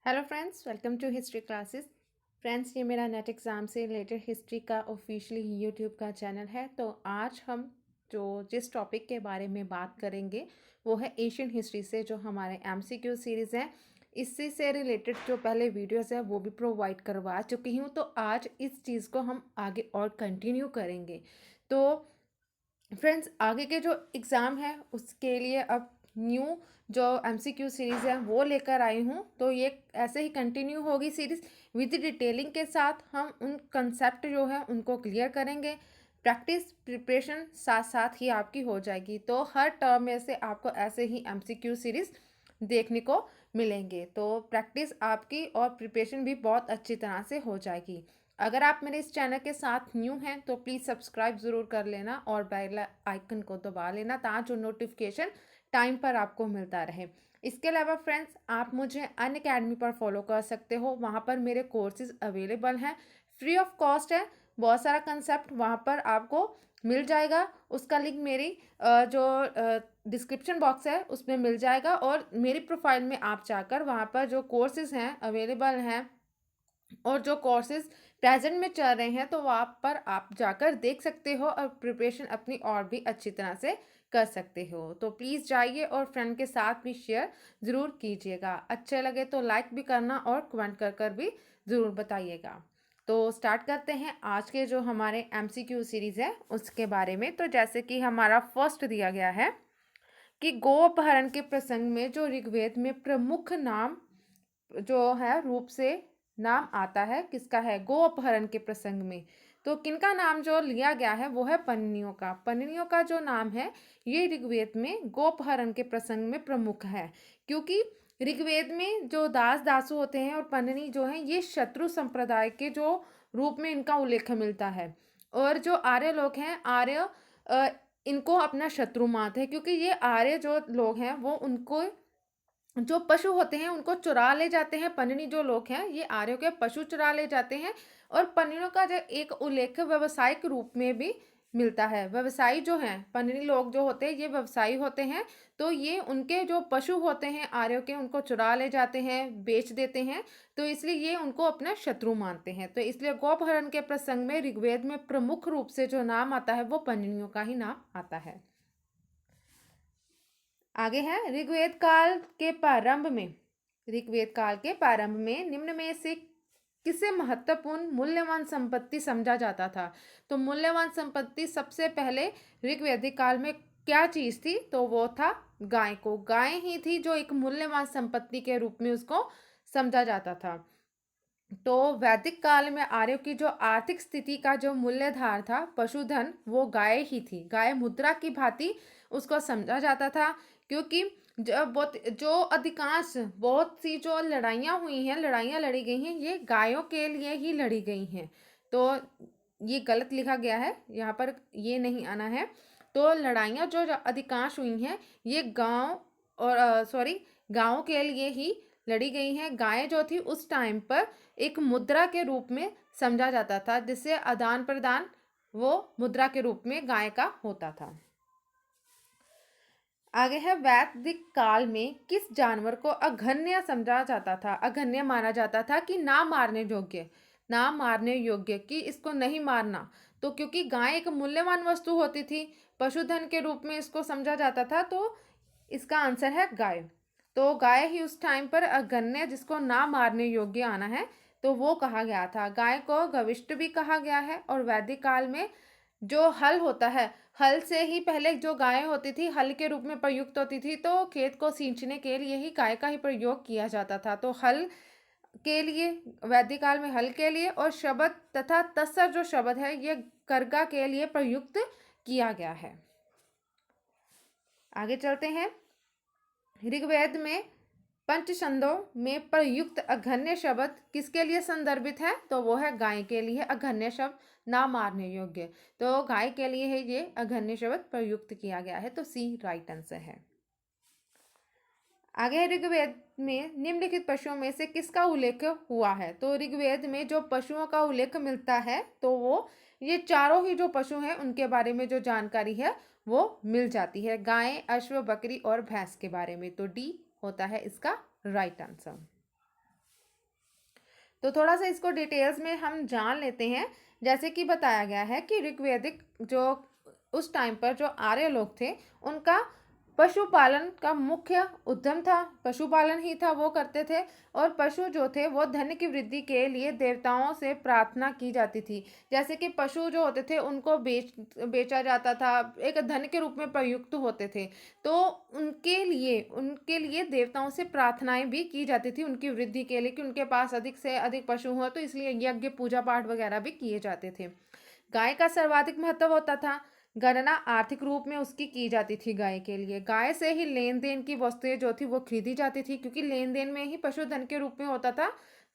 Hello friends, welcome to history classes. Friends, ये मेरा NET exam से रिलेटेड हिस्ट्री का ऑफिशियली यूट्यूब का चैनल है। तो आज हम जिस टॉपिक के बारे में बात करेंगे वो है एशियन हिस्ट्री से जो हमारे एमसीक्यू सीरीज़ हैं। इससे से रिलेटेड जो पहले वीडियोस है वो भी प्रोवाइड करवा चुकी हूँ। तो आज इस चीज़ को हम आगे और कंटिन्यू करेंगे। तो फ्रेंड्स, आगे के जो एग्ज़ाम है उसके लिए अब न्यू जो एमसीक्यू सीरीज़ है वो लेकर आई हूँ। तो ये ऐसे ही कंटिन्यू होगी सीरीज़ विद डिटेलिंग के साथ। हम उन कंसेप्ट जो है उनको क्लियर करेंगे। प्रैक्टिस प्रिपरेशन साथ साथ ही आपकी हो जाएगी। तो हर टर्म में से आपको ऐसे ही एमसीक्यू सीरीज़ देखने को मिलेंगे। तो प्रैक्टिस आपकी और प्रिपरेशन भी बहुत अच्छी तरह से हो जाएगी। अगर आप मेरे इस चैनल के साथ न्यू हैं तो प्लीज़ सब्सक्राइब ज़रूर कर लेना और बेल आइकन को दबा लेना ताकि जो नोटिफिकेशन टाइम पर आपको मिलता रहे। इसके अलावा फ्रेंड्स, आप मुझे अनअकैडमी पर फॉलो कर सकते हो। वहाँ पर मेरे कोर्सेज अवेलेबल हैं, फ्री ऑफ कॉस्ट है। बहुत सारा कंसेप्ट वहाँ पर आपको मिल जाएगा। उसका लिंक मेरी जो डिस्क्रिप्शन बॉक्स है उसमें मिल जाएगा, और मेरी प्रोफाइल में आप जाकर वहाँ पर जो कोर्सेज हैं अवेलेबल हैं और जो कोर्सेज प्रेजेंट में चल रहे हैं तो वहाँ पर आप जाकर देख सकते हो और प्रिपरेशन अपनी और भी अच्छी तरह से कर सकते हो। तो प्लीज़ जाइए और फ्रेंड के साथ भी शेयर ज़रूर कीजिएगा। अच्छे लगे तो लाइक भी करना और कमेंट कर भी ज़रूर बताइएगा। तो स्टार्ट करते हैं आज के जो हमारे एमसीक्यू सीरीज़ है उसके बारे में। तो जैसे कि हमारा फर्स्ट दिया गया है कि गो अपहरण के प्रसंग में जो ऋग्वेद में प्रमुख नाम जो है रूप से नाम आता है, किसका है? गो अपहरण के प्रसंग में तो किनका नाम जो लिया गया है वो है पन्नियों का। पन्नियों का जो नाम है ये ऋग्वेद में गो अपहरण के प्रसंग में प्रमुख है, क्योंकि ऋग्वेद में जो दास दासु होते हैं और पन्नी जो हैं ये शत्रु संप्रदाय के जो रूप में इनका उल्लेख मिलता है। और जो आर्य लोग हैं, आर्य इनको अपना शत्रु मानते हैं, क्योंकि ये आर्य जो लोग हैं वो उनको जो पशु होते हैं उनको चुरा ले जाते हैं। पन्नी जो लोग हैं ये आर्यों के पशु चुरा ले जाते हैं। और पन्नियों का जो एक उल्लेख व्यवसायिक रूप में भी मिलता है। व्यवसायी जो हैं, पन्नी लोग जो होते हैं ये व्यवसायी होते हैं। तो ये उनके जो पशु होते हैं आर्यों के उनको चुरा ले जाते हैं, बेच देते हैं। तो इसलिए ये उनको अपना शत्रु मानते हैं। तो इसलिए गोपहरण के प्रसंग में ऋग्वेद में प्रमुख रूप से जो नाम आता है वो पन्नियों का ही नाम आता है। आगे है ऋग्वेद काल के प्रारंभ में निम्न में से किसे महत्वपूर्ण मूल्यवान संपत्ति समझा जाता था? तो मूल्यवान संपत्ति सबसे पहले ऋग्वैदिक काल में क्या चीज थी? तो वो था गाय को। गाय ही थी जो एक मूल्यवान संपत्ति के रूप में उसको समझा जाता था। तो वैदिक काल में आर्यों की जो आर्थिक स्थिति का जो मूल्यधार था पशुधन, वो गाय ही थी। गाय मुद्रा की भांति उसको समझा जाता था, क्योंकि जो अधिकांश बहुत सी जो लड़ाइयाँ हुई हैं, लड़ाइयाँ लड़ी गई हैं, ये गायों के लिए ही लड़ी गई हैं। तो ये गलत लिखा गया है, यहाँ पर ये नहीं आना है। तो लड़ाइयाँ जो अधिकांश हुई हैं ये गांव और गाँव के लिए ही लड़ी गई हैं। गायें जो थी उस टाइम पर एक मुद्रा के रूप में समझा जाता था, जिससे आदान प्रदान वो मुद्रा के रूप में गाय का होता था। आगे है वैदिक काल में किस जानवर को अघन्य समझा जाता था, अघन्य माना जाता था कि ना मारने योग्य, कि इसको नहीं मारना। तो क्योंकि गाय एक मूल्यवान वस्तु होती थी, पशुधन के रूप में इसको समझा जाता था। तो इसका आंसर है गाय। तो गाय ही उस टाइम पर अघन्य, जिसको ना मारने योग्य आना है, तो वो कहा गया था। गाय को गविष्ठ भी कहा गया है। और वैदिक काल में जो हल होता है, हल से ही पहले जो गाय होती थी हल के रूप में प्रयुक्त होती थी। तो खेत को सींचने के लिए ही गाय का ही प्रयोग किया जाता था। तो हल के लिए, वैदिक काल में हल के लिए, और शब्द तथा तस्सर जो शब्द है ये करगा के लिए प्रयुक्त किया गया है। आगे चलते हैं। ऋग्वेद में पंचछंदों में प्रयुक्त अघन्य शब्द किसके लिए संदर्भित है? तो वो है गाय के लिए अघन्य शब्द, ना मारने योग्य। तो गाय के लिए है ये अघन्य शब्द प्रयुक्त किया गया है। तो सी राइट आंसर है। आगे ऋग्वेद में निम्नलिखित पशुओं में से किसका उल्लेख हुआ है? तो ऋग्वेद में जो पशुओं का उल्लेख मिलता है तो वो ये चारों ही जो पशु हैं उनके बारे में जो जानकारी है वो मिल जाती है। गाय, अश्व, बकरी और भैंस के बारे में। तो डी होता है इसका राइट आंसर। तो थोड़ा सा इसको डिटेल्स में हम जान लेते हैं। जैसे कि बताया गया है कि ऋग्वैदिक जो उस टाइम पर जो आर्य लोग थे, उनका पशुपालन का मुख्य उद्यम था, पशुपालन ही था, वो करते थे। और पशु जो थे वो धन की वृद्धि के लिए देवताओं से प्रार्थना की जाती थी। जैसे कि पशु जो होते थे उनको बेचा जाता था, एक धन के रूप में प्रयुक्त होते थे। तो उनके लिए देवताओं से प्रार्थनाएं भी की जाती थी उनकी वृद्धि के लिए, कि उनके पास अधिक से अधिक पशु हो, तो इसलिए यज्ञ पूजा पाठ वगैरह भी किए जाते थे। गाय का सर्वाधिक महत्व होता था। गणना आर्थिक रूप में उसकी की जाती थी गाय के लिए। गाय से ही लेन देन की वस्तुएं जो थी वो खरीदी जाती थी, क्योंकि लेन देन में ही पशुधन के रूप में होता था,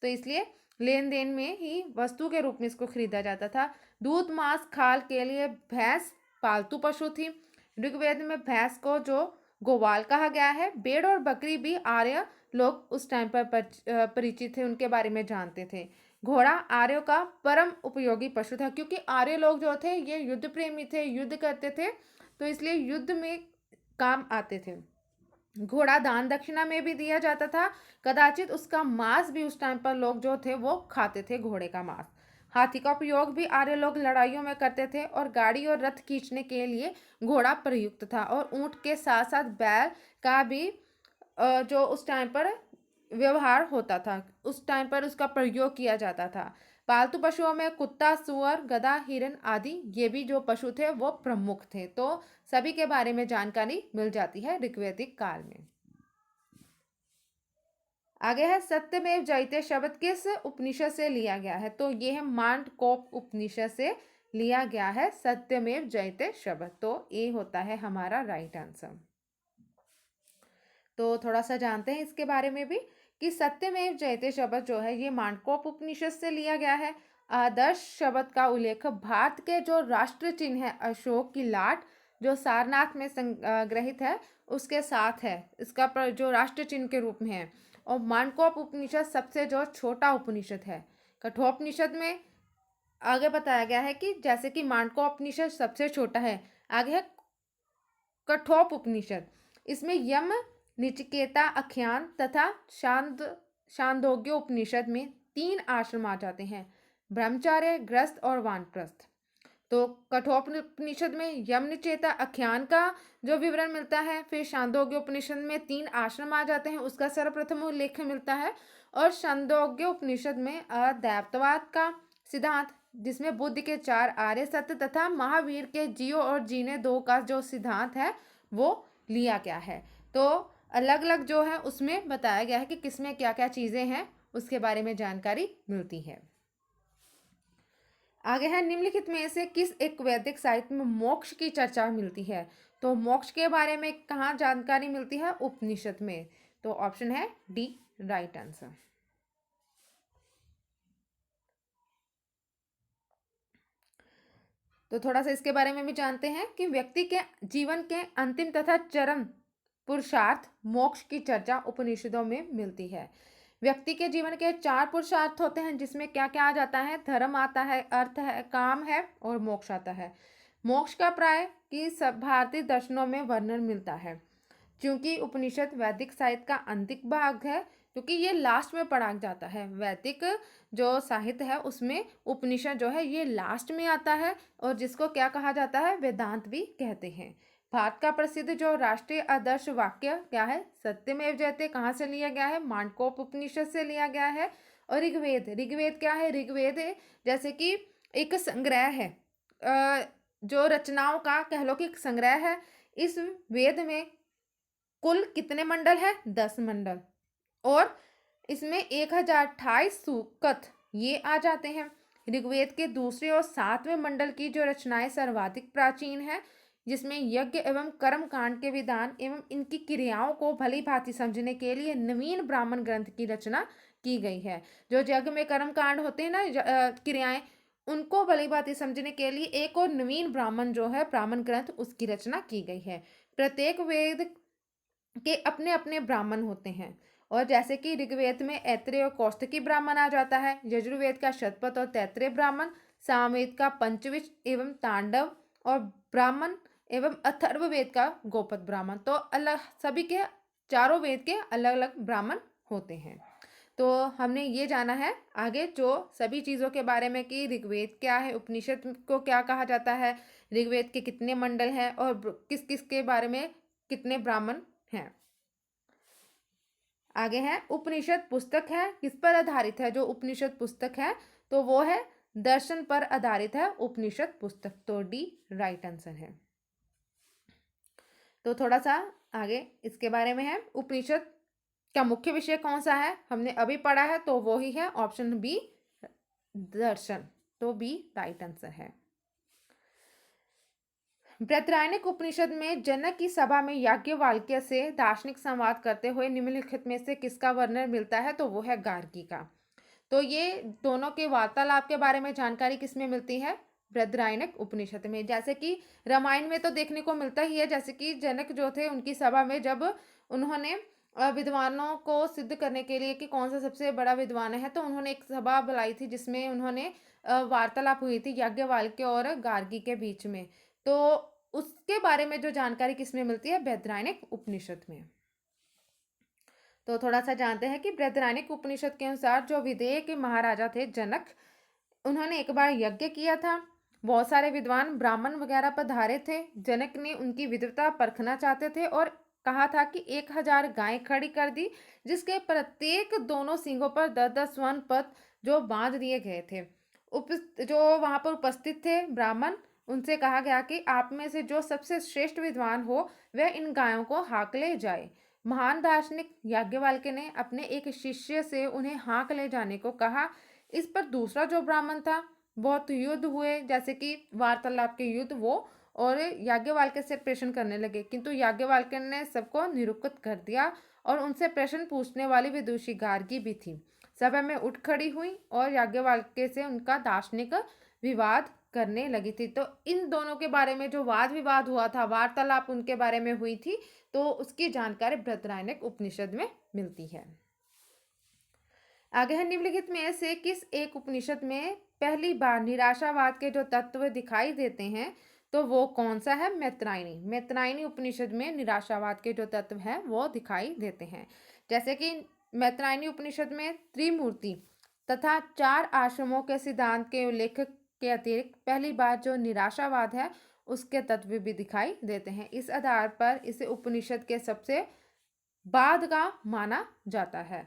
तो इसलिए लेन देन में ही वस्तु के रूप में इसको खरीदा जाता था। दूध मांस खाल के लिए भैंस पालतू पशु थी। ऋग्वेद में भैंस को जो गोवाल कहा गया है। भेड़ और बकरी भी आर्य लोग उस टाइम पर परिचित थे, उनके बारे में जानते थे। घोड़ा आर्यों का परम उपयोगी पशु था, क्योंकि आर्य लोग जो थे ये युद्ध प्रेमी थे, युद्ध करते थे, तो इसलिए युद्ध में काम आते थे। घोड़ा दान दक्षिणा में भी दिया जाता था। कदाचित उसका मांस भी उस टाइम पर लोग जो थे वो खाते थे, घोड़े का मांस। हाथी का उपयोग भी आर्य लोग लड़ाइयों में करते थे, और गाड़ी और रथ खींचने के लिए घोड़ा प्रयुक्त था। और ऊंट के साथ साथ बैल का भी जो उस टाइम पर व्यवहार होता था, उस टाइम पर उसका प्रयोग किया जाता था। पालतू पशुओं में कुत्ता, सुअर, गधा, हिरन आदि ये भी जो पशु थे वो प्रमुख थे। तो सभी के बारे में जानकारी मिल जाती है ऋग्वैदिक काल में। आगे है सत्यमेव जयते शब्द किस उपनिषद से लिया गया है? तो ये है मांडकोप उपनिषद से लिया गया है सत्यमेव जयते शब्द। तो ये होता है हमारा राइट आंसर। तो थोड़ा सा जानते हैं इसके बारे में भी, कि सत्यमेव जयते शब्द जो है ये मांडकोप उपनिषद से लिया गया है। आदर्श शब्द का उल्लेख भारत के जो राष्ट्र चिन्ह है अशोक की लाट, जो सारनाथ में संग्रहित है, उसके साथ है, इसका जो राष्ट्र चिन्ह के रूप में है। और मांडकोप उपनिषद सबसे जो छोटा उपनिषद है। कठोपनिषद में आगे बताया गया है कि जैसे कि मांडकोप उपनिषद सबसे छोटा है, आगे है कठोप उपनिषद। इसमें यम, निचकेता, आख्यान तथा छांदोग्य उपनिषद में 3 आश्रम आ जाते हैं, ब्रह्मचार्य, गृहस्थ और वानप्रस्थ। तो कठोपनिषद में यम, निचेता, आख्यान का जो विवरण मिलता है। फिर छांदोग्य उपनिषद में 3 आश्रम आ जाते हैं, उसका सर्वप्रथम उल्लेख मिलता है। और छांदोग्य उपनिषद में अद्वैतवाद का सिद्धांत, जिसमें बुद्ध के 4 आर्य सत्य तथा महावीर के जियो और जीने दो का जो सिद्धांत है वो लिया गया है। तो अलग अलग जो है उसमें बताया गया है कि किसमें क्या क्या चीज़ें हैं, उसके बारे में जानकारी मिलती है। आगे है निम्नलिखित में से किस एक वैदिक साहित्य में मोक्ष की चर्चा मिलती है? तो मोक्ष के बारे में कहाँ जानकारी मिलती है? उपनिषद में। तो ऑप्शन है डी राइट आंसर। तो थोड़ा सा इसके बारे में भी जानते हैं कि व्यक्ति के जीवन के अंतिम तथा चरम पुरुषार्थ मोक्ष की चर्चा उपनिषदों में मिलती है। व्यक्ति के जीवन के 4 पुरुषार्थ होते हैं, जिसमें क्या क्या आ जाता है? धर्म आता है, अर्थ है, काम है और मोक्ष आता है। मोक्ष का प्राय कि सब भारतीय दर्शनों में वर्णन मिलता है। क्योंकि उपनिषद वैदिक साहित्य का अंतिम भाग है, क्योंकि ये लास्ट में पढ़ा जाता है। वैदिक जो साहित्य है उसमें उपनिषद जो है ये लास्ट में आता है, और जिसको क्या कहा जाता है? वेदांत भी कहते हैं। भारत का प्रसिद्ध जो राष्ट्रीय आदर्श वाक्य क्या है? सत्यमेव जयते कहाँ से लिया गया है? मांडकोप उपनिषद से लिया गया है। और ऋग्वेद क्या है? ऋग्वेद जैसे कि एक संग्रह है, जो रचनाओं का कह लो कि एक संग्रह है। इस वेद में कुल कितने मंडल है? 10 मंडल। और इसमें 1028 सूक्त ये आ जाते हैं। ऋग्वेद के दूसरे और 7वें मंडल की जो रचनाएं सर्वाधिक प्राचीन है, जिसमें यज्ञ एवं कर्म कांड के विधान एवं इनकी क्रियाओं को भली भांति समझने के लिए नवीन ब्राह्मण ग्रंथ की रचना की गई है। जो यज्ञ में कर्म कांड होते हैं ना, क्रियाएं, उनको भली भांति समझने के लिए एक और नवीन ब्राह्मण जो है ब्राह्मण ग्रंथ, उसकी रचना की गई है। प्रत्येक वेद के अपने अपने ब्राह्मण होते हैं। और जैसे कि ऋग्वेद में ऐत्रेय और कौस्तुकी ब्राह्मण आ जाता है, यजुर्वेद का शतपथ और तैत्रेय ब्राह्मण, सामवेद का पंचविश एवं तांडव और ब्राह्मण, एवं अथर्ववेद का गोपद ब्राह्मण। तो अलग सभी के चारों वेद के अलग अलग ब्राह्मण होते हैं। तो हमने ये जाना है आगे जो सभी चीज़ों के बारे में कि ऋग्वेद क्या है, उपनिषद को क्या कहा जाता है, ऋग्वेद के कितने मंडल हैं और किस किस के बारे में कितने ब्राह्मण हैं। आगे है उपनिषद पुस्तक है किस पर आधारित है, जो उपनिषद पुस्तक है तो वो है दर्शन पर आधारित है उपनिषद पुस्तक, तो डी राइट आंसर है। तो थोड़ा सा आगे इसके बारे में है, उपनिषद का मुख्य विषय कौन सा है, हमने अभी पढ़ा है तो वो ही है ऑप्शन बी दर्शन, तो बी राइट आंसर है। बृहदारण्यक उपनिषद में जनक की सभा में याज्ञवल्क्य से दार्शनिक संवाद करते हुए निम्नलिखित में से किसका वर्णन मिलता है, तो वो है गार्गी का। तो ये दोनों के वार्तालाप के बारे में जानकारी किसमें मिलती है, बृहदारण्यक उपनिषद में। जैसे कि रामायण में तो देखने को मिलता ही है, जैसे कि जनक जो थे उनकी सभा में जब उन्होंने विद्वानों को सिद्ध करने के लिए कि कौन सा सबसे बड़ा विद्वान है, तो उन्होंने एक सभा बुलाई थी जिसमें उन्होंने वार्तालाप हुई थी याज्ञवल्क्य और गार्गी के बीच में। तो उसके बारे में जो जानकारी किसमें मिलती है, बृहदारण्यक उपनिषद में। तो थोड़ा सा जानते हैं कि बृहदारण्यक उपनिषद के अनुसार जो विदेह के महाराजा थे जनक, उन्होंने एक बार यज्ञ किया था, बहुत सारे विद्वान ब्राह्मण वगैरह पधारे थे। जनक ने उनकी विद्वता परखना चाहते थे और कहा था कि 1000 गायें खड़ी कर दी, जिसके प्रत्येक दोनों सींगों पर 10-10 स्वर्ण पद जो बांध दिए गए थे। जो वहां पर उपस्थित थे ब्राह्मण, उनसे कहा गया कि आप में से जो सबसे श्रेष्ठ विद्वान हो वह इन गायों को हाँक ले जाए। महान दार्शनिक याज्ञवल्क्य ने अपने एक शिष्य से उन्हें हाँक ले जाने को कहा। इस पर दूसरा जो ब्राह्मण था, बहुत युद्ध हुए, जैसे कि वार्तालाप के युद्ध वो, और याज्ञवल्क्य से प्रश्न करने लगे, किंतु याज्ञवल्क्य ने सबको निरुक्त कर दिया और उनसे प्रश्न पूछने वाली विदुषी गार्गी भी थी, सभा में उठ खड़ी हुई और याज्ञवल्क्य से उनका दार्शनिक विवाद करने लगी थी। तो इन दोनों के बारे में जो वाद विवाद हुआ था, वार्तालाप उनके बारे में हुई थी, तो उसकी जानकारी बृहदारण्यक उपनिषद में मिलती है। आगे है निम्नलिखित में से किस एक उपनिषद में पहली बार निराशावाद के जो तत्व दिखाई देते हैं, तो वो कौन सा है, मैत्रायणी। मैत्रायणी उपनिषद में निराशावाद के जो तत्व हैं वो दिखाई देते हैं। जैसे कि मैत्रायणी उपनिषद में त्रिमूर्ति तथा 4 आश्रमों के सिद्धांत के उल्लेख के अतिरिक्त पहली बार जो निराशावाद है उसके तत्व भी दिखाई देते हैं। इस आधार पर इसे उपनिषद के सबसे बाद का माना जाता है।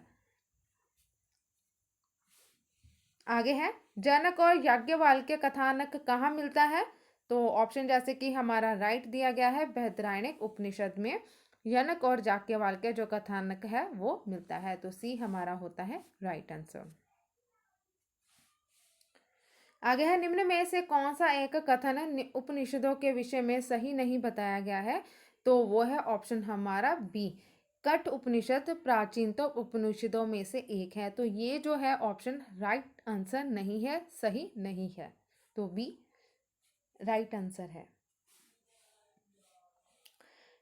आगे है जनक और याज्ञवल्क्य कथानक कहाँ मिलता है, तो ऑप्शन जैसे कि हमारा राइट दिया गया है, बृहदारण्यक उपनिषद में जनक और याज्ञवल्क्य जो कथानक है वो मिलता है, तो सी हमारा होता है राइट आंसर। आगे है निम्न में से कौन सा एक कथन उपनिषदों के विषय में सही नहीं बताया गया है, तो वो है ऑप्शन हमारा बी, कठ उपनिषद प्राचीन तो उपनिषदों में से एक है। तो ये जो है ऑप्शन राइट आंसर नहीं है, सही नहीं है, तो बी राइट आंसर है।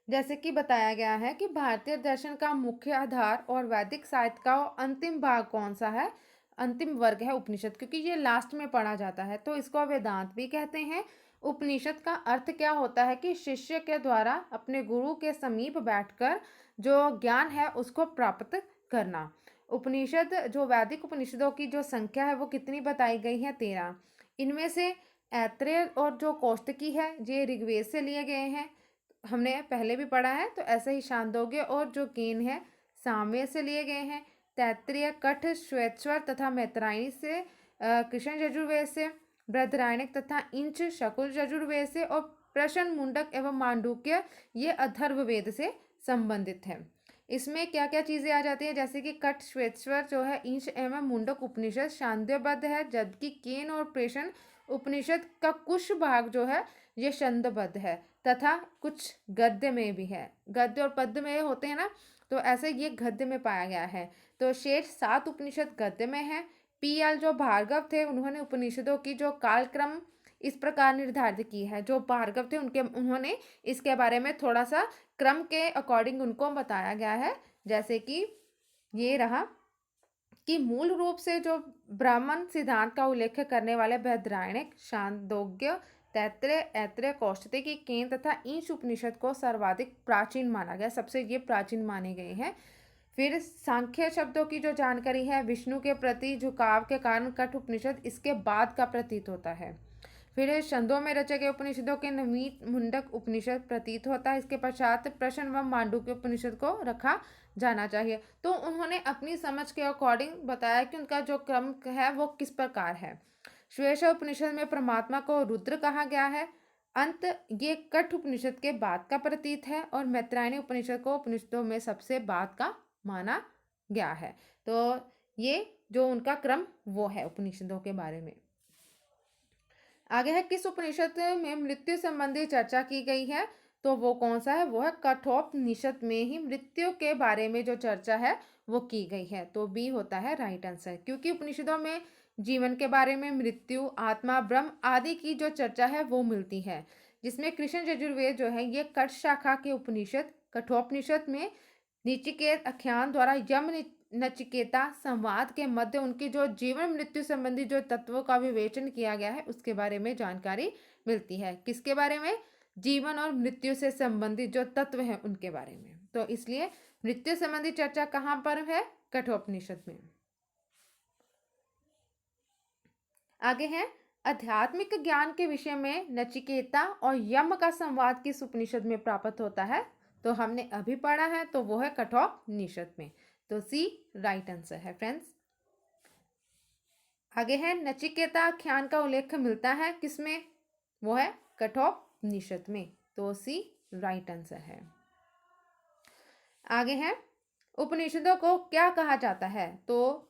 जैसे कि बताया गया है कि भारतीय दर्शन का मुख्य आधार और वैदिक साहित्य का अंतिम भाग कौन सा है, अंतिम वर्ग है उपनिषद, क्योंकि ये लास्ट में पढ़ा जाता है तो इसको वेदांत भी कहते हैं। उपनिषद का अर्थ क्या होता है कि शिष्य के द्वारा अपने गुरु के समीप बैठकर जो ज्ञान है उसको प्राप्त करना। उपनिषद जो वैदिक उपनिषदों की जो संख्या है वो कितनी बताई गई है, 13। इनमें से ऐत्रेय और जो कौष्टकी है ये ऋग्वेद से लिए गए हैं, हमने पहले भी पढ़ा है। तो ऐसे ही छांदोग्य और जो केन है सामवेद से लिए गए हैं। तैत्तिरीय, कठ, श्वेतस्वर तथा मैत्रायणी से, कृष्ण यजुर्वेद से, बृहदारण्यक तथा इंच शकुल यजुर्वेद से, और प्रश्न, मुंडक एवं मांडुक्य ये अथर्ववेद से संबंधित है। इसमें क्या क्या चीजें आ जाती हैं, जैसे कि कठ श्वेतस्वर जो है इंच एवं मुंडक उपनिषद छांदोग्यबद्ध है, जबकि केन और प्रेषण उपनिषद का कुछ भाग जो है ये छंदबद्ध है तथा कुछ गद्य में भी है। गद्य और पद्य में होते हैं ना, तो ऐसे ये गद्य में पाया गया है। तो शेष 7 उपनिषद गद्य में है। पीएल जो भार्गव थे उन्होंने उपनिषदों की जो कालक्रम इस प्रकार निर्धारित की है, जो भार्गव थे उन्होंने इसके बारे में थोड़ा सा क्रम के अकॉर्डिंग उनको बताया गया है। जैसे कि ये रहा कि मूल रूप से जो ब्राह्मण सिद्धांत का उल्लेख करने वाले बृहदारण्यक, छांदोग्य, तैत्तिरीय, ऐत्रेय, कौष्टकी, केन तथा ईश उपनिषद को सर्वाधिक प्राचीन माना गया, सबसे ये प्राचीन माने गए हैं। फिर सांख्य शब्दों की जो जानकारी है, विष्णु के प्रति झुकाव के कारण कठ उपनिषद इसके बाद का प्रतीत होता है। फिर छंदों में रचे गए उपनिषदों के नवीन मुंडक उपनिषद प्रतीत होता है। इसके पश्चात प्रश्न व मांडुक्य उपनिषद को रखा जाना चाहिए। तो उन्होंने अपनी समझ के अकॉर्डिंग बताया कि उनका जो क्रम है वो किस प्रकार है। श्वेश उपनिषद में परमात्मा को रुद्र कहा गया है। अंत ये कठ उपनिषद के बाद का प्रतीत है और मैत्रायणी उपनिषद को उपनिषदों में सबसे बाद का माना गया है। तो ये जो उनका क्रम वो है उपनिषदों के बारे में। आगे है, किस उपनिषद में मृत्यु संबंधी चर्चा की गई है? तो वो कौन सा है? वो है कठोपनिषद में ही मृत्यु के बारे में जो चर्चा है वो की गई है। तो बी होता है राइट आंसर, क्योंकि उपनिषदों में जीवन के बारे में, मृत्यु, आत्मा, ब्रह्म आदि की जो चर्चा है वो मिलती है। जिसमें कृष्ण यजुर्वेद जो है ये कठ शाखा के उपनिषद, कठोपनिषद में नचिकेत आख्यान द्वारा यम नचिकेता संवाद के मध्य उनकी जो जीवन मृत्यु संबंधी जो तत्वों का विवेचन किया गया है उसके बारे में जानकारी मिलती है। किसके बारे में? जीवन और मृत्यु से संबंधित जो तत्व हैं उनके बारे में। तो इसलिए मृत्यु संबंधी चर्चा कहाँ पर है? कठोपनिषद में। आगे है, आध्यात्मिक ज्ञान के विषय में नचिकेता और यम का संवाद किस उपनिषद में प्राप्त होता है? तो हमने अभी पढ़ा है, तो वो है कठोपनिषद में। तो सी राइट आंसर है फ्रेंड्स। आगे है, नचिकेता आख्यान का उल्लेख मिलता है किसमें? वो है कठोपनिषद में। तो सी राइट आंसर है। आगे है, उपनिषदों को क्या कहा जाता है? तो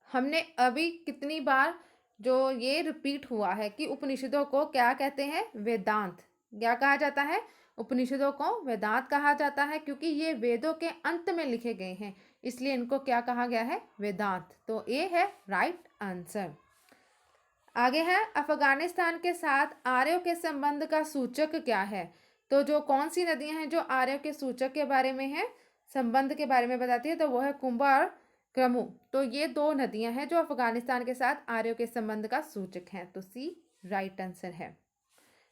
हमने अभी कितनी बार जो ये रिपीट हुआ है कि उपनिषदों को क्या कहते हैं? वेदांत। क्या कहा जाता है? उपनिषदों को वेदांत कहा जाता है, क्योंकि ये वेदों के अंत में लिखे गए हैं, इसलिए इनको क्या कहा गया है? वेदांत। तो ए है राइट आंसर। आगे है, अफगानिस्तान के साथ आर्यों के संबंध का सूचक क्या है? तो जो कौन सी नदियां हैं जो आर्यों के सूचक के बारे में है, संबंध के बारे में बताती है? तो वो है कुंभा और क्रमु। तो ये दो नदियां हैं जो अफगानिस्तान के साथ आर्यों के संबंध का सूचक हैं। तो सी राइट आंसर है।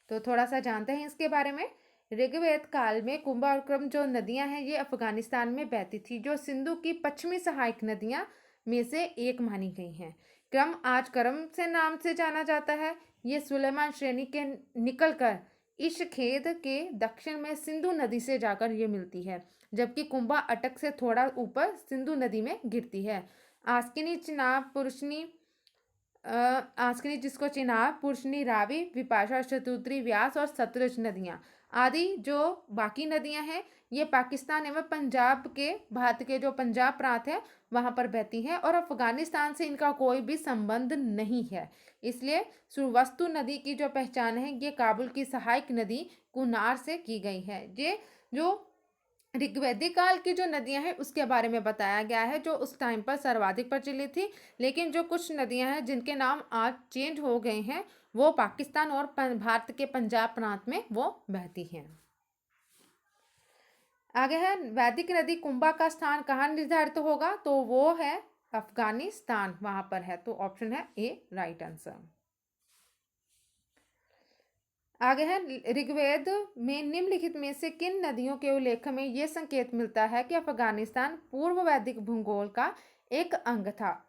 तो थोड़ा सा जानते हैं इसके बारे में। ऋग्वेद काल में कुंभा और क्रम जो नदियां हैं ये अफगानिस्तान में बहती थी, जो सिंधु की पश्चिमी सहायक नदियां में से एक मानी गई हैं। क्रम आज करम से नाम से जाना जाता है। ये सुलेमान श्रेणी के निकलकर इस खेद के दक्षिण में सिंधु नदी से जाकर ये मिलती है, जबकि कुंभा अटक से थोड़ा ऊपर सिंधु नदी में गिरती है। आस्किनी, चिनाब, पुरुषनी, आस्किनी जिसको चिनाब, पुरुषनी, रावी, विपाशा, शतुद्री, व्यास और सतलज नदियाँ आदि जो बाकी नदियां हैं ये पाकिस्तान एवं पंजाब के, भारत के जो पंजाब प्रांत है वहां पर बहती हैं और अफगानिस्तान से इनका कोई भी संबंध नहीं है। इसलिए सुरवस्तु नदी की जो पहचान है ये काबुल की सहायक नदी कुनार से की गई है। ये जो ऋग्वैदिक काल की जो नदियां हैं उसके बारे में बताया गया है, जो उस टाइम पर सर्वाधिक प्रचलित थी। लेकिन जो कुछ नदियां हैं जिनके नाम आज चेंज हो गए हैं वो पाकिस्तान और भारत के पंजाब प्रांत में वो बहती हैं। आगे है, वैदिक नदी कुंभा का स्थान कहाँ निर्धारित होगा? तो वो है अफगानिस्तान, वहां पर है। तो ऑप्शन है ए राइट आंसर। आगे है, ऋग्वेद में निम्नलिखित में से किन नदियों के उल्लेख में यह संकेत मिलता है कि अफगानिस्तान पूर्व वैदिक भूगोल का एक अंग था,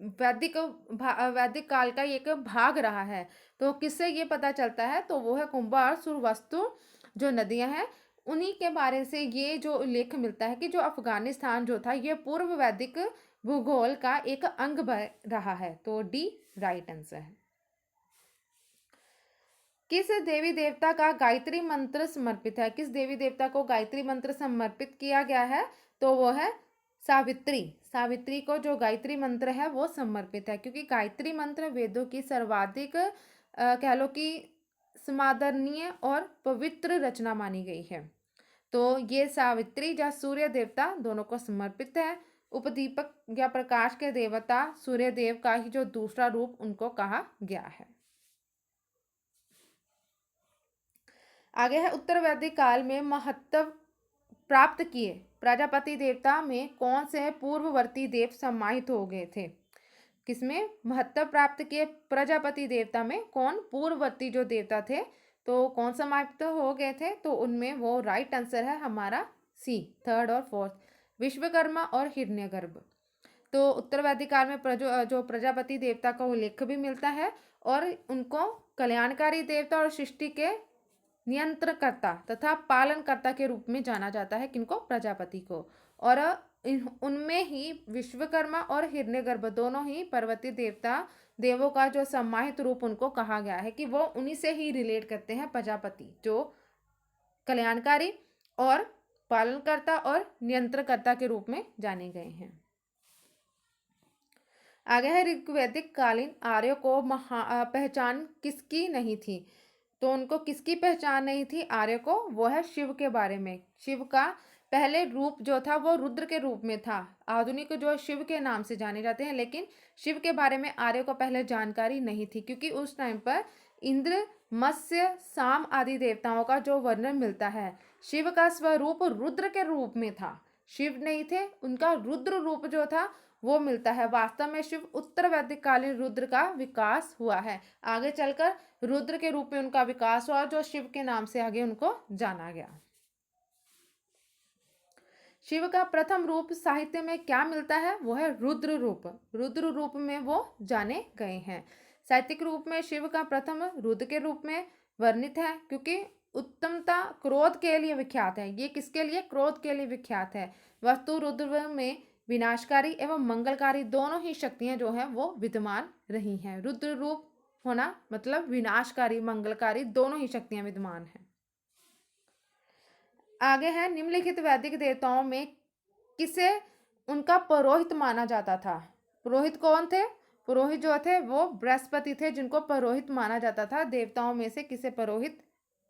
वैदिक काल का एक भाग रहा है? तो किससे ये पता चलता है? तो वो है कुंभा और सुरवस्तु जो नदियां हैं उन्हीं के बारे से ये जो उल्लेख मिलता है कि जो अफगानिस्तान जो था ये पूर्व वैदिक भूगोल का एक अंग रहा है। तो डी राइट आंसर है। किस देवी देवता का गायत्री मंत्र समर्पित है? किस देवी देवता को गायत्री मंत्र समर्पित किया गया है? तो वो है सावित्री। सावित्री को जो गायत्री मंत्र है वो समर्पित है, क्योंकि गायत्री मंत्र वेदों की सर्वाधिक कह लो कि समादरणीय और पवित्र रचना मानी गई है। तो ये सावित्री या सूर्य देवता दोनों को समर्पित है। उपदीपक या प्रकाश के देवता सूर्य देव का ही जो दूसरा रूप उनको कहा गया है। आगे है, उत्तर वैदिक काल में महत्व प्राप्त किए प्रजापति देवता में कौन से पूर्ववर्ती देव समाहित हो गए थे? किसमें महत्व प्राप्त किए प्रजापति देवता में कौन पूर्ववर्ती जो देवता थे तो कौन समाहित हो गए थे? तो उनमें वो राइट आंसर है हमारा सी, थर्ड और फोर्थ। विश्वकर्मा और हिरण्यगर्भ। तो उत्तर वैदिक काल में जो प्रजापति देवता का उल्लेख भी मिलता है और उनको कल्याणकारी देवता और सृष्टि के नियंत्रणकर्ता तथा पालनकर्ता के रूप में जाना जाता है, किनको, प्रजापति को। और उनमें ही विश्वकर्मा और हिरण्यगर्भ दोनों ही पर्वतीय देवों का जो सम्मानित रूप उनको कहा गया है कि वो उन्हीं से ही रिलेट करते हैं, प्रजापति जो कल्याणकारी और पालनकर्ता और नियंत्रणकर्ता के रूप में जाने गए हैं। आगे है ऋग्वैदिक कालीन आर्यों को पहचान किसकी नहीं थी। तो उनको किसकी पहचान नहीं थी आर्य को, वो है शिव के बारे में। शिव का पहले रूप जो था वो रुद्र के रूप में था। आधुनिक जो शिव के नाम से जाने जाते हैं, लेकिन शिव के बारे में आर्य को पहले जानकारी नहीं थी, क्योंकि उस टाइम पर इंद्र, मत्स्य, साम आदि देवताओं का जो वर्णन मिलता है, शिव का स्वरूप रुद्र के रूप में था। शिव नहीं थे, उनका रुद्र रूप जो था वो मिलता है। वास्तव में शिव उत्तर वैदिक कालीन रुद्र का विकास हुआ है। आगे चलकर रुद्र के रूप में उनका विकास हुआ, जो शिव के नाम से आगे उनको जाना गया। शिव का प्रथम रूप साहित्य में क्या मिलता है, वो है रुद्र रूप। रुद्र रूप में वो जाने गए हैं। साहित्यिक रूप में शिव का प्रथम रुद्र के रूप में वर्णित है, क्योंकि उत्तमता क्रोध के लिए विख्यात है। ये किसके लिए, क्रोध के लिए विख्यात है। वस्तु रुद्र में विनाशकारी एवं मंगलकारी दोनों ही शक्तियां जो है वो विद्यमान रही हैं। रुद्र रूप होना मतलब विनाशकारी मंगलकारी दोनों ही शक्तियां विद्यमान हैं। आगे है निम्नलिखित वैदिक देवताओं में किसे उनका पुरोहित माना जाता था। पुरोहित कौन थे, पुरोहित जो थे वो बृहस्पति थे, जिनको पुरोहित माना जाता था। देवताओं में से किसे पुरोहित,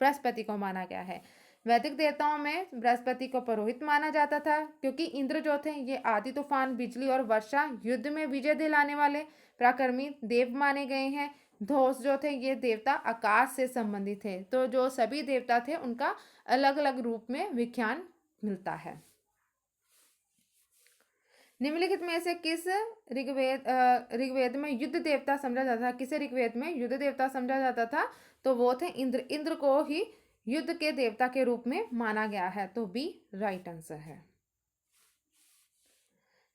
बृहस्पति को माना गया है। वैदिक देवताओं में बृहस्पति को पुरोहित माना जाता था, क्योंकि इंद्र जो थे ये आदि तूफान, बिजली और वर्षा, युद्ध में विजय दिलाने वाले पराक्रमी देव माने गए हैं। धोष जो थे ये देवता आकाश से संबंधित थे। तो जो सभी देवता थे उनका अलग अलग रूप में विख्यान मिलता है। निम्नलिखित में से किस ऋग्वेद में युद्ध देवता समझा जाता था, किसे ऋग्वेद में युद्ध देवता समझा जाता था, तो वो थे इंद्र। इंद्र को ही युद्ध के देवता के रूप में माना गया है। तो बी राइट आंसर है।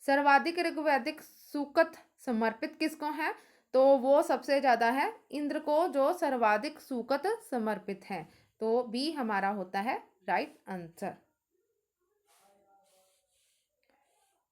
सर्वाधिक ऋग्वैदिक सूक्त समर्पित किसको है, तो वो सबसे ज्यादा है इंद्र को, जो सर्वाधिक सूक्त समर्पित है। तो बी हमारा होता है राइट आंसर।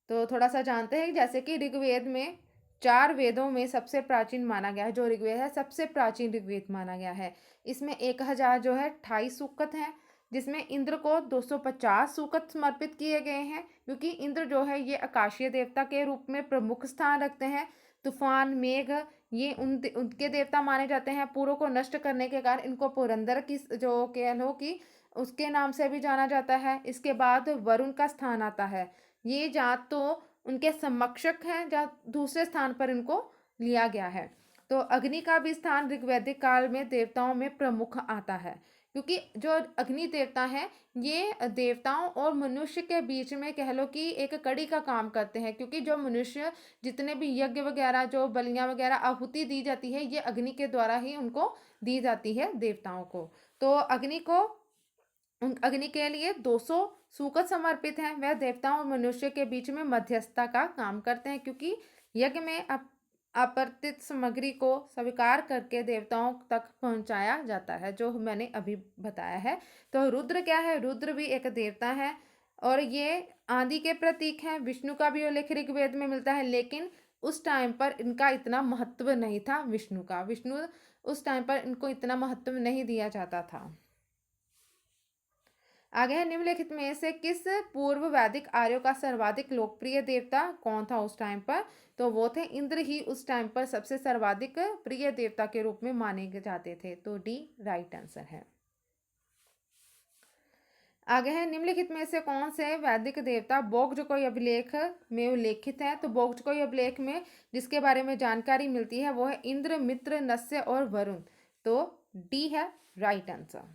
तो थोड़ा सा जानते हैं, जैसे कि ऋग्वेद में 4 वेदों में सबसे प्राचीन माना गया है। जो ऋग्वेद है सबसे प्राचीन ऋग्वेद माना गया है। इसमें 1000 जो है 28 सूक्त हैं, जिसमें इंद्र को 250 सूक्त समर्पित किए गए हैं, क्योंकि इंद्र जो है ये आकाशीय देवता के रूप में प्रमुख स्थान रखते हैं। तूफान, मेघ ये उनके देवता माने जाते हैं। पूरों को नष्ट करने के कारण इनको पुरंदर की जो कह लो कि उसके नाम से भी जाना जाता है। इसके बाद वरुण का स्थान आता है। ये जात तो उनके समकक्षक हैं, जहाँ दूसरे स्थान पर इनको लिया गया है। तो अग्नि का भी स्थान ऋग्वैदिक काल में देवताओं में प्रमुख आता है, क्योंकि जो अग्नि देवता है ये देवताओं और मनुष्य के बीच में कह लो कि एक कड़ी का काम करते हैं। क्योंकि जो मनुष्य जितने भी यज्ञ वगैरह, जो बलियां वगैरह आहुति दी जाती है, ये अग्नि के द्वारा ही उनको दी जाती है देवताओं को। तो अग्नि के लिए 200 सूक्त समर्पित हैं। वह देवताओं और मनुष्य के बीच में मध्यस्थता का काम करते हैं, क्योंकि यज्ञ में अपवर्तित सामग्री को स्वीकार करके देवताओं तक पहुंचाया जाता है, जो मैंने अभी बताया है। तो रुद्र क्या है, रुद्र भी एक देवता है और ये आंधी के प्रतीक हैं। विष्णु का भी उल्लेख ऋग्वेद में मिलता है, लेकिन उस टाइम पर इनका इतना महत्व नहीं था। विष्णु उस टाइम पर इनको इतना महत्व नहीं दिया जाता था। आगे है निम्नलिखित में से किस पूर्व वैदिक आर्यों का सर्वाधिक लोकप्रिय देवता कौन था उस टाइम पर, तो वो थे इंद्र ही उस टाइम पर सबसे सर्वाधिक प्रिय देवता के रूप में माने जाते थे। तो डी राइट आंसर है। आगे है निम्नलिखित में से कौन से वैदिक देवता बोगजकोई अभिलेख में उल्लेखित है, तो बोगजकोई अभिलेख में जिसके बारे में जानकारी मिलती है वो है इंद्र, मित्र, नस्य और वरुण। तो डी है राइट आंसर।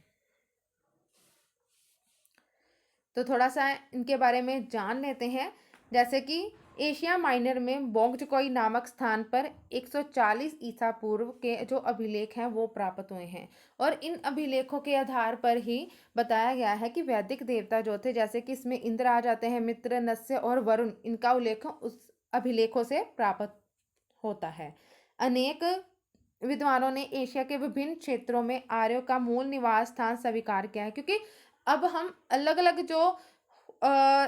तो थोड़ा सा इनके बारे में जान लेते हैं। जैसे कि एशिया माइनर में बोंगजकोई नामक स्थान पर 140 ईसा पूर्व के जो अभिलेख हैं वो प्राप्त हुए हैं, और इन अभिलेखों के आधार पर ही बताया गया है कि वैदिक देवता जो थे, जैसे कि इसमें इंद्र आ जाते हैं, मित्र, नत्स्य और वरुण, इनका उल्लेख उस अभिलेखों से प्राप्त होता है। अनेक विद्वानों ने एशिया के विभिन्न क्षेत्रों में आर्यों का मूल निवास स्थान स्वीकार किया है, क्योंकि अब हम अलग अलग जो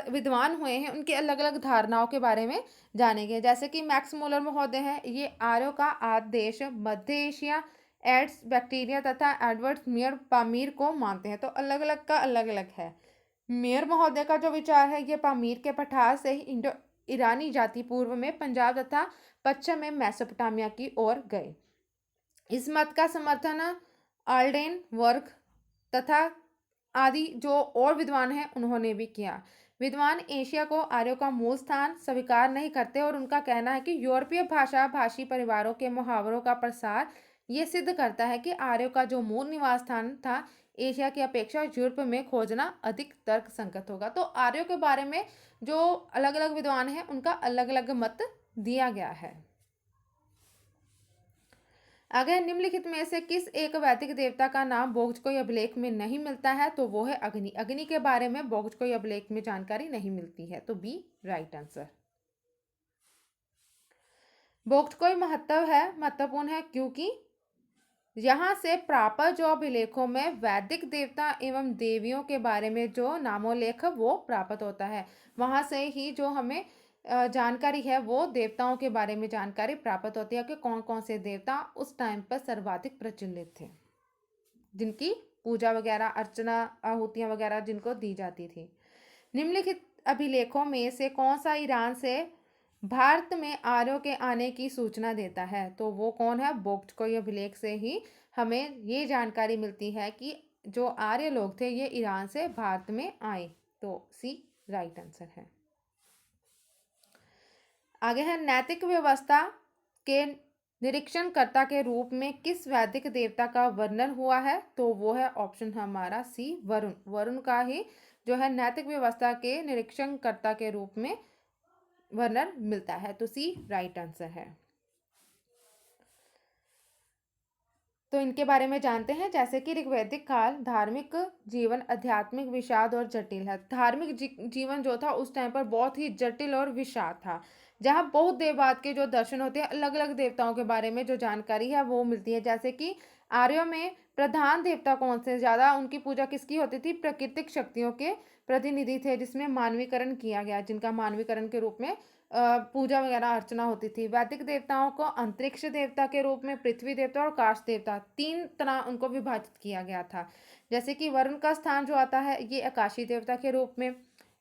विद्वान हुए हैं उनकी अलग अलग धारणाओं के बारे में जानेंगे। जैसे कि मैक्स मुलर महोदय हैं, ये आर्यों का आदि देश मध्य एशिया, एड्स बैक्टीरिया तथा एडवर्ड मियर पामीर को मानते हैं। तो अलग अलग का अलग अलग है। मेयर महोदय का जो विचार है, ये पामीर के पठार से ही इंडो ईरानी जाति पूर्व में पंजाब तथा पश्चिम में मेसोपोटामिया की ओर गए। इस मत का समर्थन आल्डेन वर्ग तथा आदि जो और विद्वान हैं उन्होंने भी किया। विद्वान एशिया को आर्यों का मूल स्थान स्वीकार नहीं करते, और उनका कहना है कि यूरोपीय भाषा भाषी परिवारों के मुहावरों का प्रसार ये सिद्ध करता है कि आर्यों का जो मूल निवास स्थान था एशिया की अपेक्षा यूरोप में खोजना अधिक तर्क संगत होगा। तो आर्यों के बारे में जो अलग अलग विद्वान हैं उनका अलग अलग मत दिया गया है। अगर निम्नलिखित में से किस एक वैदिक देवता का नाम बोगजकोई अभिलेख में नहीं मिलता है तो वो है अग्नि। अग्नि के बारे में बोगजकोई अभिलेख में जानकारी नहीं मिलती है, तो बी राइट आंसर। बोगजकोई महत्वपूर्ण है क्योंकि यहाँ से प्राप्त जो अभिलेखों में वैदिक देवता एवं देवियों के बारे में जो नामोल्लेख वो प्राप्त होता है, वहाँ से ही जो हमें जानकारी है वो देवताओं के बारे में जानकारी प्राप्त होती है कि कौन कौन से देवता उस टाइम पर सर्वाधिक प्रचलित थे, जिनकी पूजा वगैरह, अर्चना, आहुतियाँ वगैरह जिनको दी जाती थी। निम्नलिखित अभिलेखों में से कौन सा ईरान से भारत में आर्यों के आने की सूचना देता है, तो वो कौन है? बोगजकोई अभिलेख से ही हमें ये जानकारी मिलती है कि जो आर्य लोग थे ये ईरान से भारत में आए, तो सी राइट आंसर है। आगे है नैतिक व्यवस्था के निरीक्षणकर्ता के रूप में किस वैदिक देवता का वर्णन हुआ है, तो वो है ऑप्शन हमारा सी वरुण। वरुण का ही जो है नैतिक व्यवस्था के निरीक्षणकर्ता के रूप में वर्णन मिलता है, तो सी राइट आंसर है। तो इनके बारे में जानते हैं। जैसे कि ऋग्वैदिक काल धार्मिक जीवन आध्यात्मिक विषाद और जटिल है। धार्मिक जीवन जो था उस टाइम पर बहुत ही जटिल और विषाद था, जहाँ बहुत देववाद के जो दर्शन होते हैं, अलग अलग देवताओं के बारे में जो जानकारी है वो मिलती है। जैसे कि आर्यों में प्रधान देवता कौन से, ज़्यादा उनकी पूजा किसकी होती थी? प्राकृतिक शक्तियों के प्रतिनिधि थे, जिसमें मानवीकरण किया गया, जिनका मानवीकरण के रूप में पूजा वगैरह अर्चना होती थी। वैदिक देवताओं को अंतरिक्ष देवता के रूप में, पृथ्वी देवता और काश देवता, तीन तरह उनको विभाजित किया गया था। जैसे कि वरुण का स्थान जो आता है ये आकाशीय देवता के रूप में।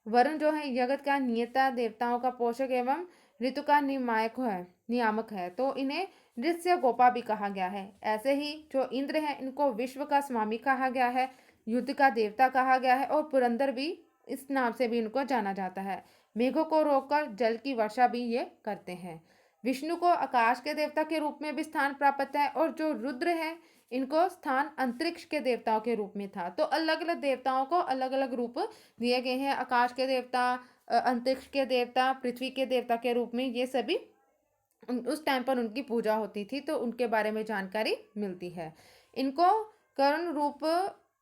वरुण जो है जगत का नियता, देवताओं का पोषक एवं ऋतु का नियामक है, तो इन्हें नृत्य गोपा भी कहा गया है। ऐसे ही जो इंद्र है इनको विश्व का स्वामी कहा गया है, युद्ध का देवता कहा गया है, और पुरंदर भी इस नाम से भी इनको जाना जाता है। मेघों को रोककर जल की वर्षा भी ये करते हैं। विष्णु को आकाश के देवता के रूप में भी स्थान प्राप्त है, और जो रुद्र है इनको स्थान अंतरिक्ष के देवताओं के रूप में था। तो अलग अलग देवताओं को अलग अलग रूप दिए गए हैं। आकाश के देवता, अंतरिक्ष के देवता, पृथ्वी के देवता के रूप में ये सभी उस टाइम पर उनकी पूजा होती थी, तो उनके बारे में जानकारी मिलती है। इनको कर्ण रूप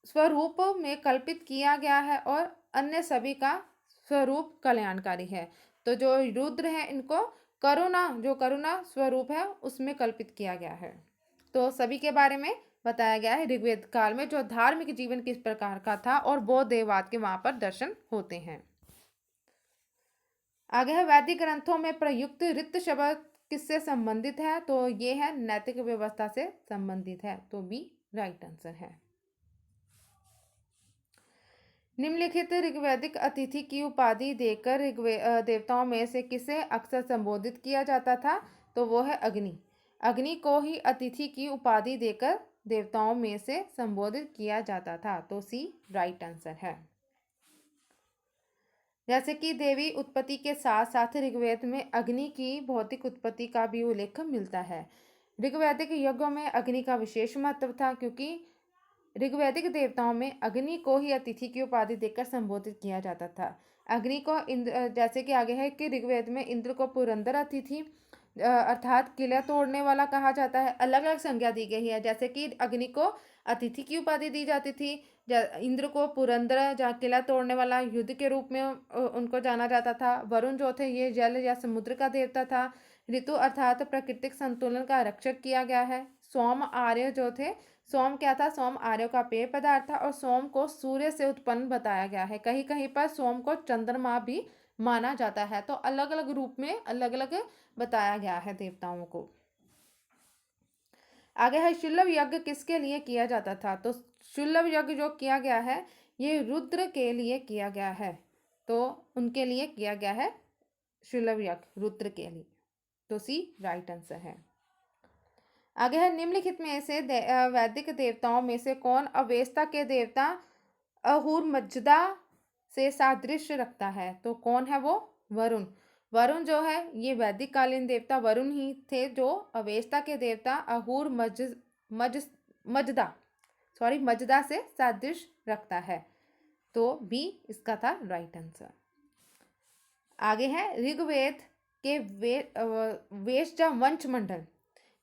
स्वरूप में कल्पित किया गया है, और अन्य सभी का स्वरूप कल्याणकारी है। तो जो रुद्र है इनको करुणा स्वरूप है उसमें कल्पित किया गया है। तो सभी के बारे में बताया गया है। ऋग्वेद काल में जो धार्मिक जीवन किस प्रकार का था और बौद्ध देववाद के वहां पर दर्शन होते हैं। आगे है वैदिक ग्रंथों में प्रयुक्त ऋत शब्द किससे संबंधित है, तो ये है नैतिक व्यवस्था से संबंधित है, तो बी राइट आंसर है। निम्नलिखित ऋग्वैदिक अतिथि की उपाधि देकर देवताओं में से किसे अक्सर संबोधित किया जाता था, तो वो है अग्नि। अग्नि को ही अतिथि की उपाधि देकर देवताओं में से संबोधित किया जाता था, तो सी राइट आंसर है। जैसे कि देवी उत्पत्ति के साथ साथ ऋग्वेद में अग्नि की भौतिक उत्पत्ति का भी उल्लेख मिलता है। ऋग्वैदिक यज्ञों में अग्नि का विशेष महत्व था, क्योंकि ऋग्वैदिक देवताओं में अग्नि को ही अतिथि की उपाधि देकर संबोधित किया जाता था। अग्नि को इंद्र, जैसे कि आगे है कि ऋग्वेद में इंद्र को पुरंदर अतिथि अर्थात किला तोड़ने वाला कहा जाता है। अलग अलग संज्ञा दी गई है, जैसे कि अग्नि को अतिथि की उपाधि दी जाती थी, इंद्र को पुरंदर जहाँ किला तोड़ने वाला युद्ध के रूप में उनको जाना जाता था। वरुण जो थे ये जल या समुद्र का देवता था। ऋतु अर्थात प्राकृतिक संतुलन का रक्षक किया गया है। सोम आर्य जो थे, सोम क्या था, सोम आर्यों का पेय पदार्थ था और सोम को सूर्य से उत्पन्न बताया गया है। कहीं कहीं पर सोम को चंद्रमा भी माना जाता है। तो अलग अलग रूप में अलग अलग बताया गया है देवताओं को। आगे है शुलभ यज्ञ किसके लिए किया जाता था। तो शुलभ यज्ञ जो किया गया है ये रुद्र के लिए किया गया है। तो उनके लिए किया गया है शुलभ यज्ञ, रुद्र के लिए। तो सी राइट आंसर है। आगे है निम्नलिखित में से वैदिक देवताओं में से कौन अवेस्ता के देवता अहूर मज्दा से सादृश्य रखता है। तो कौन है वो, वरुण। वरुण जो है ये वैदिक कालीन देवता वरुण ही थे जो अवेस्ता के देवता अहूर मज्दा से सादृश्य रखता है। तो बी इसका था राइट आंसर। आगे है ऋग्वेद के वेशजा वंश मंडल,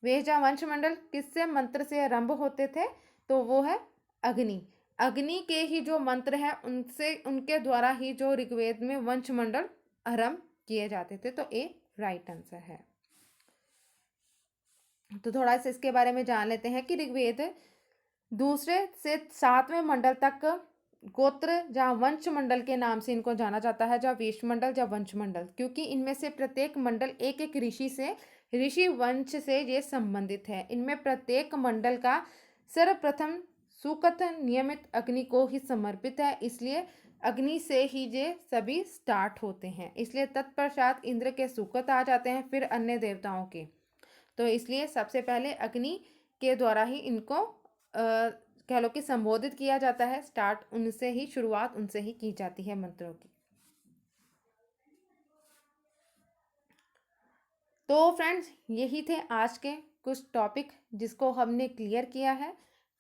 वेशजा वंश मंडल किससे मंत्र से आरंभ होते थे। तो वो है अग्नि। अग्नि के ही जो मंत्र हैं उनसे, उनके द्वारा ही जो ऋग्वेद में वंश मंडल आरंभ किए जाते थे। तो ए राइट आंसर है। तो थोड़ा सा इसके बारे में जान लेते हैं कि ऋग्वेद दूसरे से 7वें मंडल तक गोत्र या वंश मंडल के नाम से इनको जाना जाता है, या वेश मंडल या वंश मंडल, क्योंकि इनमें से प्रत्येक मंडल एक एक ऋषि वंश से ये संबंधित है। इनमें प्रत्येक मंडल का सर्वप्रथम सुकथ नियमित अग्नि को ही समर्पित है, इसलिए अग्नि से ही ये सभी स्टार्ट होते हैं। इसलिए तत्पश्चात इंद्र के सुकथ आ जाते हैं, फिर अन्य देवताओं के। तो इसलिए सबसे पहले अग्नि के द्वारा ही इनको कह लो कि संबोधित किया जाता है। स्टार्ट उनसे ही, शुरुआत उनसे ही की जाती है मंत्रों की। तो फ्रेंड्स यही थे आज के कुछ टॉपिक जिसको हमने क्लियर किया है।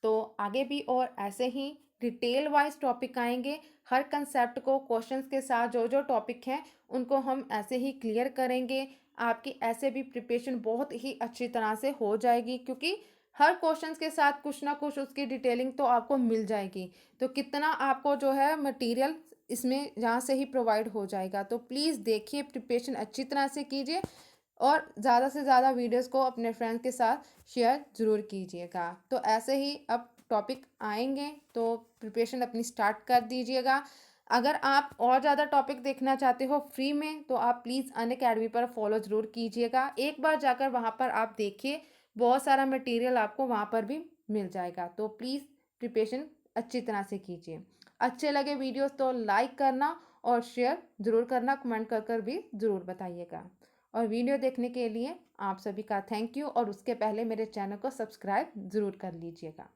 तो आगे भी और ऐसे ही डिटेल वाइज टॉपिक आएंगे। हर कंसेप्ट को क्वेश्चंस के साथ जो जो टॉपिक हैं उनको हम ऐसे ही क्लियर करेंगे। आपकी ऐसे भी प्रिपरेशन बहुत ही अच्छी तरह से हो जाएगी, क्योंकि हर क्वेश्चंस के साथ कुछ ना कुछ उसकी डिटेलिंग तो आपको मिल जाएगी। तो कितना आपको जो है मटेरियल इसमें यहाँ से ही प्रोवाइड हो जाएगा। तो प्लीज़ देखिए, प्रिपरेशन अच्छी तरह से कीजिए और ज़्यादा से ज़्यादा वीडियोस को अपने फ्रेंड्स के साथ शेयर ज़रूर कीजिएगा। तो ऐसे ही अब टॉपिक आएंगे तो प्रिपरेशन अपनी स्टार्ट कर दीजिएगा। अगर आप और ज़्यादा टॉपिक देखना चाहते हो फ्री में तो आप प्लीज़ अनअकैडमी पर फॉलो ज़रूर कीजिएगा। एक बार जाकर वहाँ पर आप देखिए, बहुत सारा मटेरियल आपको वहाँ पर भी मिल जाएगा। तो प्लीज़ प्रिपरेशन अच्छी तरह से कीजिए। अच्छे लगे वीडियोस तो लाइक करना और शेयर ज़रूर करना, कमेंट कर भी ज़रूर बताइएगा। और वीडियो देखने के लिए आप सभी का थैंक यू, और उसके पहले मेरे चैनल को सब्सक्राइब ज़रूर कर लीजिएगा।